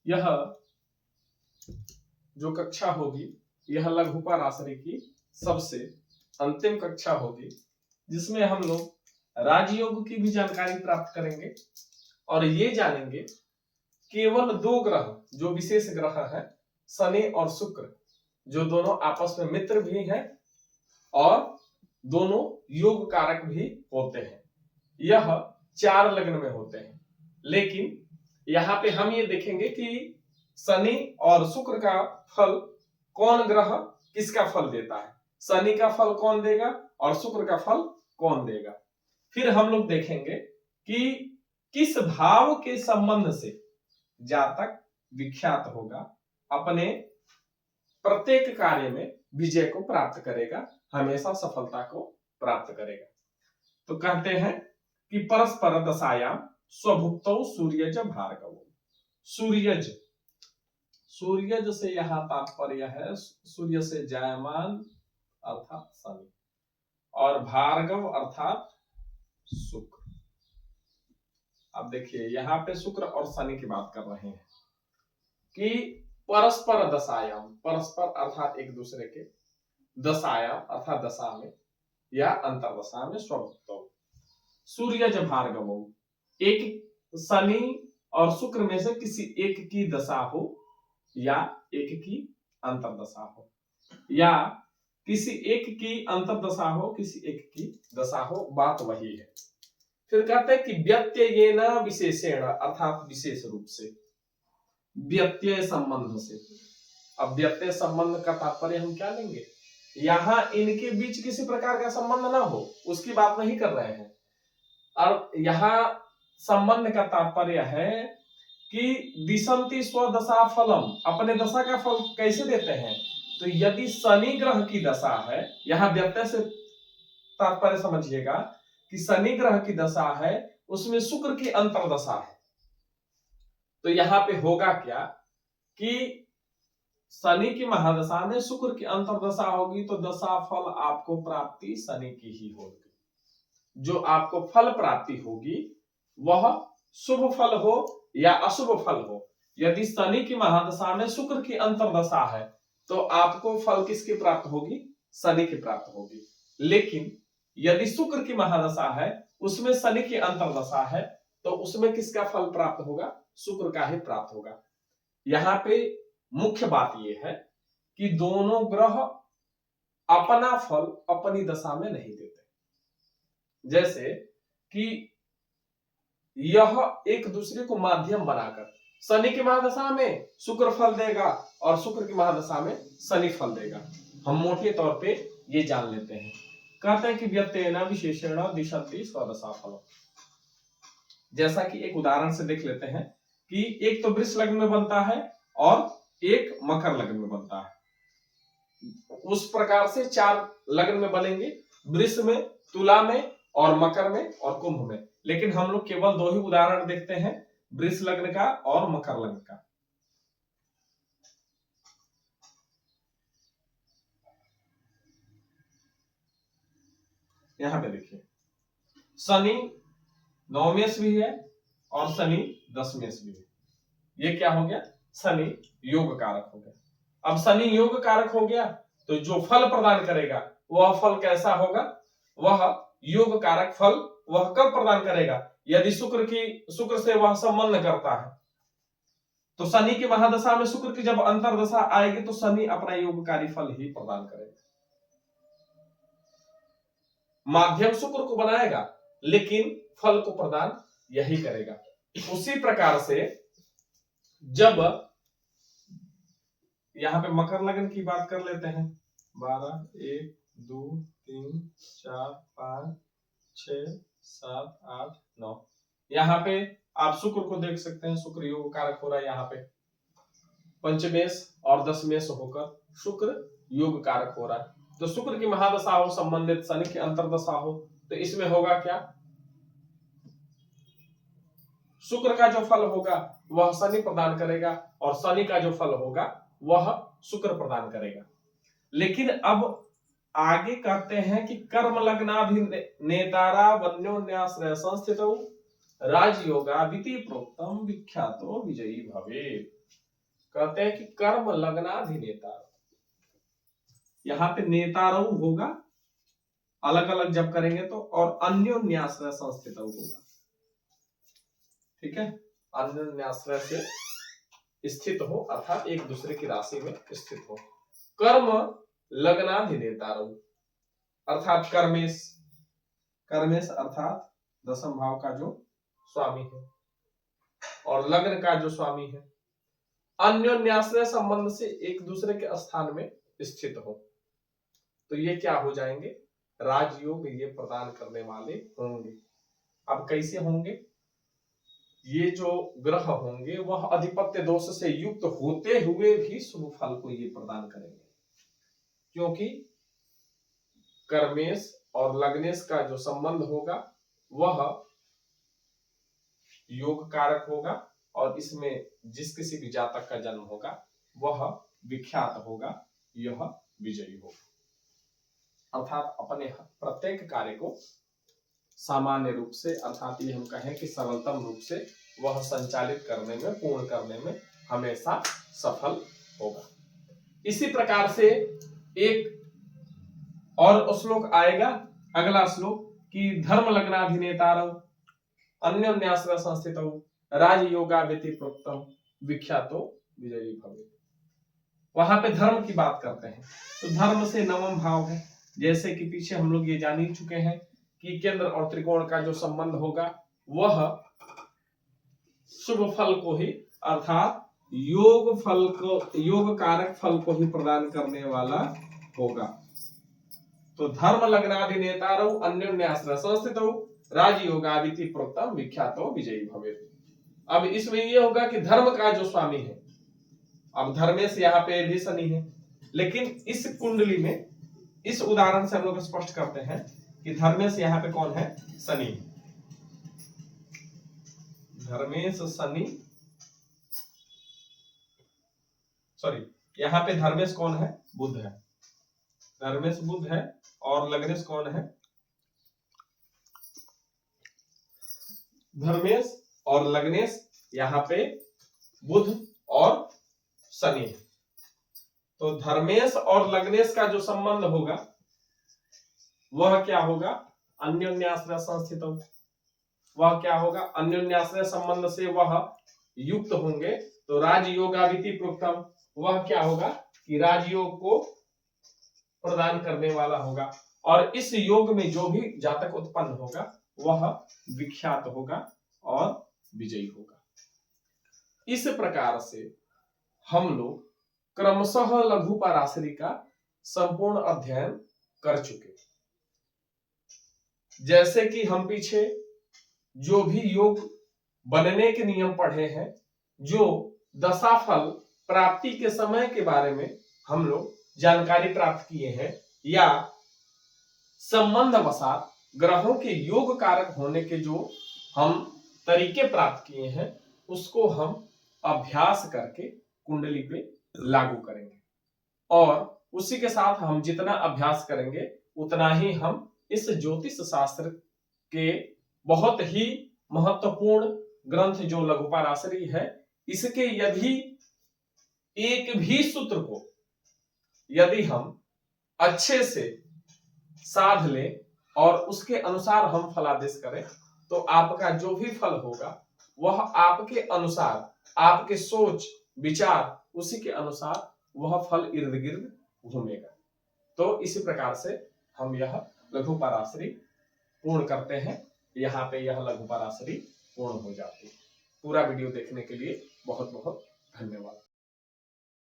यह जो कक्षा होगी यह लघुपराशरी की सबसे अंतिम कक्षा होगी, जिसमें हम लोग राजयोग की भी जानकारी प्राप्त करेंगे और ये जानेंगे केवल दो ग्रह जो विशेष ग्रह हैं, शनि और शुक्र, जो दोनों आपस में मित्र भी हैं और दोनों योग कारक भी होते हैं। यह 4 लग्न में होते हैं, लेकिन यहाँ पे हम ये देखेंगे कि शनि और शुक्र का फल कौन ग्रह किसका फल देता है, शनि का फल कौन देगा और शुक्र का फल कौन देगा। फिर हम लोग देखेंगे कि किस भाव के संबंध से जातक विख्यात होगा, अपने प्रत्येक कार्य में विजय को प्राप्त करेगा, हमेशा सफलता को प्राप्त करेगा। तो कहते हैं कि परस्पर दशायाम स्वभुक्तौ सूर्यज भार्गव। सूर्यज, सूर्यज से यहां तात्पर्य है सूर्य से जायमान अर्थात शनि, और भार्गव अर्थात शुक्र। अब देखिए यहाँ पे शुक्र और शनि की बात कर रहे हैं कि परस्पर दशायाम, परस्पर अर्थात एक दूसरे के, दशायाम अर्थात दशा में या अंतर दशा में, स्वभुक्तौ सूर्यज भार्गव, एक शनि और शुक्र में से किसी एक की दशा हो या एक की अंतरदशा हो, या किसी एक की अंतरदशा हो किसी एक की दशा हो, बात वही है। फिर कहते हैं कि व्यत्ययेन विशेषेण अर्थात विशेष रूप से, व्यत्यय संबंध से। अब व्यत्यय संबंध का तात्पर्य हम क्या लेंगे, यहां इनके बीच किसी प्रकार का संबंध ना हो उसकी बात नहीं कर रहे हैं, और यहां संबंध का तात्पर्य है कि दिशंति स्वदशा फलम, अपने दशा का फल कैसे देते हैं। तो यदि शनि ग्रह की दशा है, यहां व्यत्यय से तात्पर्य समझिएगा कि शनि ग्रह की दशा है, उसमें शुक्र की अंतरदशा है, तो यहां पे होगा क्या कि शनि की महादशा में शुक्र की अंतरदशा होगी, तो दशा फल आपको प्राप्ति शनि की ही होगी। जो आपको फल प्राप्ति होगी वह शुभ फल हो या अशुभ फल हो। यदि शनि की महादशा में शुक्र की अंतरदशा है तो आपको फल किसकी प्राप्त होगी, शनि की प्राप्त होगी। लेकिन यदि शुक्र की महादशा है उसमें शनि की अंतरदशा है तो उसमें किसका फल प्राप्त होगा, शुक्र का ही प्राप्त होगा। यहाँ पे मुख्य बात यह है कि दोनों ग्रह अपना फल अपनी दशा में नहीं देते। जैसे कि यह एक दूसरे को माध्यम बनाकर शनि की महादशा में शुक्र फल देगा और शुक्र की महादशा में शनि फल देगा, हम मोटे तौर पे ये जान लेते हैं। कहते हैं कि व्यत्ययेन विशेषेण दिशन्ति स्वदशा फलम्। जैसा कि एक उदाहरण से देख लेते हैं कि एक तो वृष लग्न में बनता है और एक मकर लग्न में बनता है। उस प्रकार से 4 लग्न में बनेंगे, वृष में, तुला में और मकर में और कुंभ में। लेकिन हम लोग केवल 2 ही उदाहरण देखते हैं, वृष लग्न का और मकर लग्न का। यहां पे देखिए शनि 9 मेष भी है और शनि 10 मेष भी है। ये क्या हो गया, शनि योग कारक हो गया। अब शनि योग कारक हो गया तो जो फल प्रदान करेगा वह फल कैसा होगा, वह योग कारक फल वह कब प्रदान करेगा, यदि शुक्र से वह संबंध करता है। तो शनि की महादशा में शुक्र की जब अंतरदशा आएगी तो शनि अपना योगकारी फल ही प्रदान करेगा। माध्यम शुक्र को बनाएगा लेकिन फल को प्रदान यही करेगा। उसी प्रकार से जब यहां पे मकर लग्न की बात कर लेते हैं, 12 1 2 3 4 5 6 7 8 9, यहाँ पे आप शुक्र को देख सकते हैं, शुक्र योग कारक हो रहा है। यहाँ पे पंचमेश और 10 मेष होकर शुक्र योग कारक हो रहा है। तो शुक्र की महादशा हो संबंधित शनि की अंतरदशा हो तो इसमें होगा क्या, शुक्र का जो फल होगा वह शनि प्रदान करेगा और शनि का जो फल होगा वह शुक्र प्रदान करेगा। लेकिन अब आगे कहते हैं कि कर्म लग्नाधि नेतारा वन्योन्याश्रय संस्थितौ राजयोगाविति प्रोक्तम विख्यातो विजयी भवेत्। कहते हैं कि कर्म लग्नाधिनेता, यहाँ पे नेतारऊ होगा अलग अलग जब करेंगे तो, और अन्योन्याश्रय संस्थित होगा। ठीक है, अन्योन्याश्रय से स्थित हो अर्थात एक दूसरे की राशि में स्थित हो। कर्म लग्नाधिनेतारऊ अर्थात कर्मेश, कर्मेश अर्थात दशम भाव का जो स्वामी है और लग्न का जो स्वामी है, अन्योन्याश्रय संबंध से एक दूसरे के स्थान में स्थित हो, तो ये क्या हो जाएंगे, राजयोग ये प्रदान करने वाले होंगे। अब कैसे होंगे, ये जो ग्रह होंगे वह अधिपत्य दोष से युक्त होते हुए भी शुभ फल को ये प्रदान करेंगे, क्योंकि कर्मेश और लग्नेश का जो संबंध होगा वह योग कारक होगा, और इसमें जिस किसी भी जातक का जन्म होगा वह विख्यात होगा, यह विजयी होगा। अर्थात अपने प्रत्येक कार्य को सामान्य रूप से, अर्थात ये हम कहें कि सरलतम रूप से वह संचालित करने में, पूर्ण करने में हमेशा सफल होगा। इसी प्रकार से एक और श्लोक आएगा, अगला श्लोक, कि धर्म लग्नाधिनेतारौ अन्योन्याश्रय संस्थितौ राजयोगाविति प्रोक्तम विख्यातो विजयी भवेत्। वहां पे धर्म की बात करते हैं, तो धर्म से नवम भाव है, जैसे कि पीछे हम लोग ये जान ही चुके हैं कि केंद्र और त्रिकोण का जो संबंध होगा वह शुभ फल को ही, अर्थात योग फल को, योग कारक फल को ही प्रदान करने वाला होगा। तो धर्म लग्नाधिनेतारौ अन्योन्याश्रय संस्थितौ राजयोगाविति प्रोक्तम विख्यातो विजयी भवेत्। अब इसमें यह होगा कि धर्म का जो स्वामी है, अब धर्मेश यहाँ पे भी शनि है, लेकिन इस कुंडली में, इस उदाहरण से हम लोग स्पष्ट करते हैं कि धर्मेश यहाँ पे कौन है, शनि। धर्मेश शनि, सॉरी, यहाँ पे धर्मेश कौन है, बुध है। धर्मेश बुध है और लग्नेश कौन है, धर्मेश और लग्नेश यहाँ पे बुध और शनि। तो धर्मेश और लग्नेश का जो संबंध होगा वह क्या होगा, अन्योन्याश्रय संस्थित। वह क्या होगा, अन्योन्याश्रय संबंध से वह युक्त होंगे, तो राजयोगाविति प्रोक्तम, वह क्या होगा कि राजयोग को प्रदान करने वाला होगा, और इस योग में जो भी जातक उत्पन्न होगा वह विख्यात होगा और विजयी होगा। इस प्रकार से हम लोग क्रमशः लघु पराशरी का संपूर्ण अध्ययन कर चुके। जैसे कि हम पीछे जो भी योग बनने के नियम पढ़े हैं, जो दशाफल प्राप्ति के समय के बारे में हम लोग जानकारी प्राप्त किए हैं, या संबंध वसात ग्रहों के योग कारक होने के जो हम तरीके प्राप्त किए हैं, उसको हम अभ्यास करके कुंडली पे लागू करेंगे, और उसी के साथ हम जितना अभ्यास करेंगे उतना ही हम इस ज्योतिष शास्त्र के बहुत ही महत्वपूर्ण ग्रंथ जो लघु पराशरी है, इसके यदि एक भी सूत्र को यदि हम अच्छे से साध लें और उसके अनुसार हम फलादेश करें, तो आपका जो भी फल होगा वह आपके अनुसार, आपके सोच विचार, उसी के अनुसार वह फल इर्द गिर्द घूमेगा। तो इसी प्रकार से हम यह लघु पराशरी पूर्ण करते हैं। यहाँ पे यह लघु पराशरी पूर्ण हो जाती है। पूरा वीडियो देखने के लिए बहुत बहुत धन्यवाद।